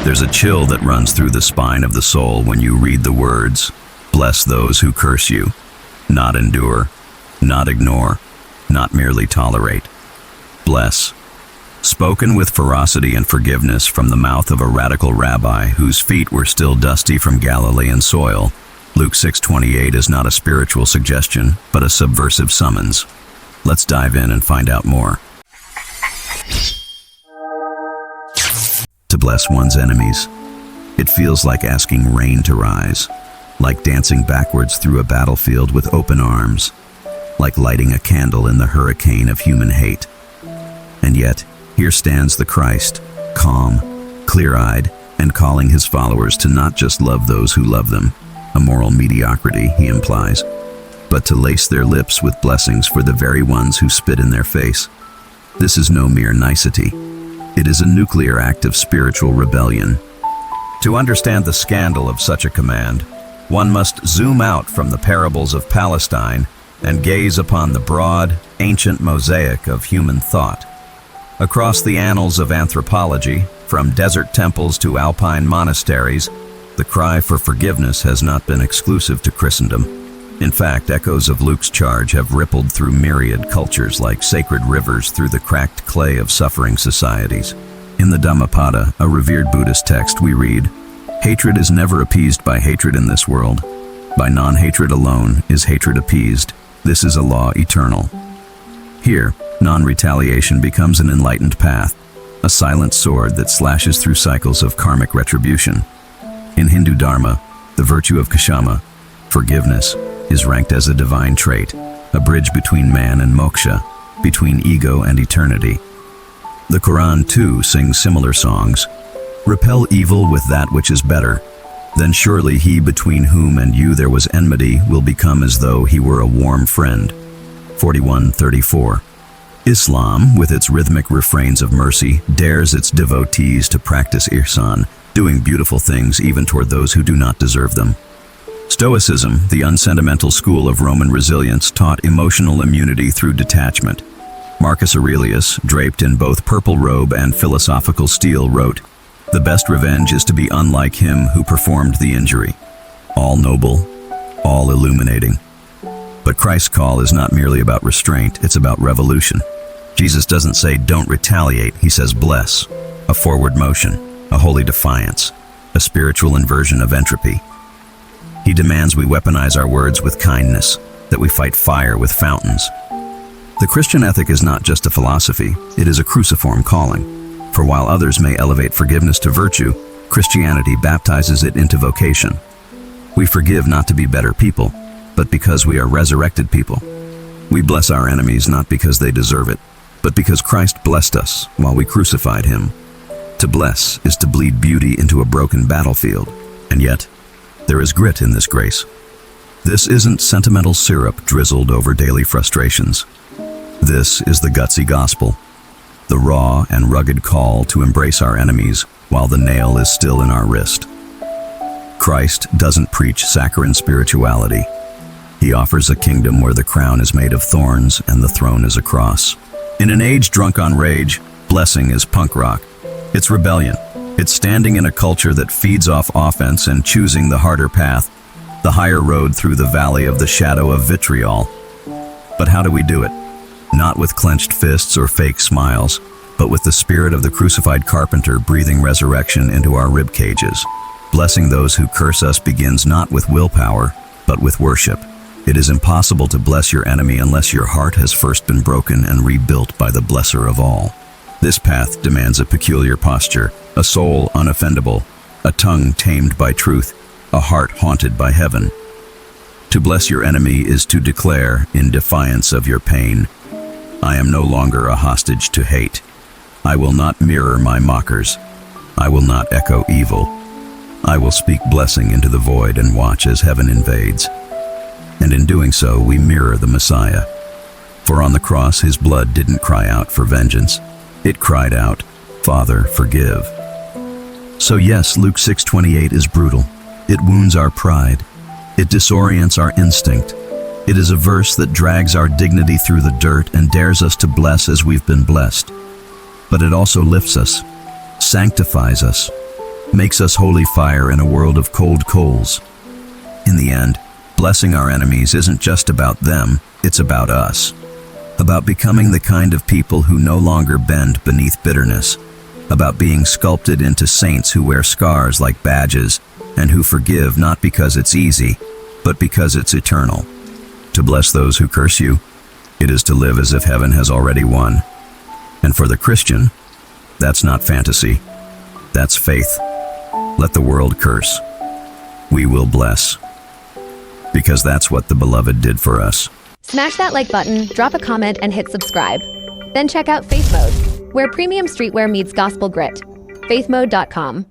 There's a chill that runs through the spine of the soul when you read the words, "Bless those who curse you," not endure, not ignore, not merely tolerate. Bless. Spoken with ferocity and forgiveness from the mouth of a radical rabbi whose feet were still dusty from Galilean soil, Luke 6:28 is not a spiritual suggestion, but a subversive summons. Let's dive in and find out more. To bless one's enemies. It feels like asking rain to rise, like dancing backwards through a battlefield with open arms, like lighting a candle in the hurricane of human hate. And yet, here stands the Christ, calm, clear-eyed, and calling his followers to not just love those who love them, a moral mediocrity, he implies, but to lace their lips with blessings for the very ones who spit in their face. This is no mere nicety. It is a nuclear act of spiritual rebellion. To understand the scandal of such a command, one must zoom out from the parables of Palestine and gaze upon the broad, ancient mosaic of human thought. Across the annals of anthropology, from desert temples to alpine monasteries, the cry for forgiveness has not been exclusive to Christendom. In fact, echoes of Luke's charge have rippled through myriad cultures like sacred rivers through the cracked clay of suffering societies. In the Dhammapada, a revered Buddhist text, we read, "Hatred is never appeased by hatred in this world. By non-hatred alone is hatred appeased. This is a law eternal." Here, non-retaliation becomes an enlightened path, a silent sword that slashes through cycles of karmic retribution. In Hindu Dharma, the virtue of Kshama, forgiveness, is ranked as a divine trait, a bridge between man and moksha, between ego and eternity. The Quran, too, sings similar songs. "Repel evil with that which is better. Then surely he between whom and you there was enmity will become as though he were a warm friend." 41:34. Islam, with its rhythmic refrains of mercy, dares its devotees to practice ihsan, doing beautiful things even toward those who do not deserve them. Stoicism, the unsentimental school of Roman resilience, taught emotional immunity through detachment. Marcus Aurelius, draped in both purple robe and philosophical steel, wrote, "The best revenge is to be unlike him who performed the injury." All noble, all illuminating. But Christ's call is not merely about restraint, it's about revolution. Jesus doesn't say, "Don't retaliate," he says, "Bless." A forward motion, a holy defiance, a spiritual inversion of entropy. He demands we weaponize our words with kindness, that we fight fire with fountains. The Christian ethic is not just a philosophy, it is a cruciform calling. For while others may elevate forgiveness to virtue, Christianity baptizes it into vocation. We forgive not to be better people, but because we are resurrected people. We bless our enemies not because they deserve it, but because Christ blessed us while we crucified him. To bless is to bleed beauty into a broken battlefield, and yet, there is grit in this grace. This isn't sentimental syrup drizzled over daily frustrations. This is the gutsy gospel, the raw and rugged call to embrace our enemies while the nail is still in our wrist. Christ doesn't preach saccharine spirituality. He offers a kingdom where the crown is made of thorns and the throne is a cross. In an age drunk on rage, blessing is punk rock. It's rebellion. It's standing in a culture that feeds off offense and choosing the harder path, the higher road through the valley of the shadow of vitriol. But how do we do it? Not with clenched fists or fake smiles, but with the spirit of the crucified carpenter breathing resurrection into our rib cages. Blessing those who curse us begins not with willpower, but with worship. It is impossible to bless your enemy unless your heart has first been broken and rebuilt by the blesser of all. This path demands a peculiar posture, a soul unoffendable, a tongue tamed by truth, a heart haunted by heaven. To bless your enemy is to declare, in defiance of your pain, "I am no longer a hostage to hate. I will not mirror my mockers. I will not echo evil. I will speak blessing into the void and watch as heaven invades." And in doing so, we mirror the Messiah. For on the cross, his blood didn't cry out for vengeance. It cried out, "Father, forgive." So yes, Luke 6:28 is brutal. It wounds our pride. It disorients our instinct. It is a verse that drags our dignity through the dirt and dares us to bless as we've been blessed. But it also lifts us, sanctifies us. makes us holy fire in a world of cold coals. In the end, blessing our enemies isn't just about them, it's about us. About becoming the kind of people who no longer bend beneath bitterness. About being sculpted into saints who wear scars like badges and who forgive not because it's easy, but because it's eternal. To bless those who curse you, it is to live as if heaven has already won. And for the Christian, that's not fantasy, that's faith. Let the world curse. We will bless. Because that's what the Beloved did for us. Smash that like button, drop a comment, and hit subscribe. Then check out Faith Mode, where premium streetwear meets gospel grit. faithmode.com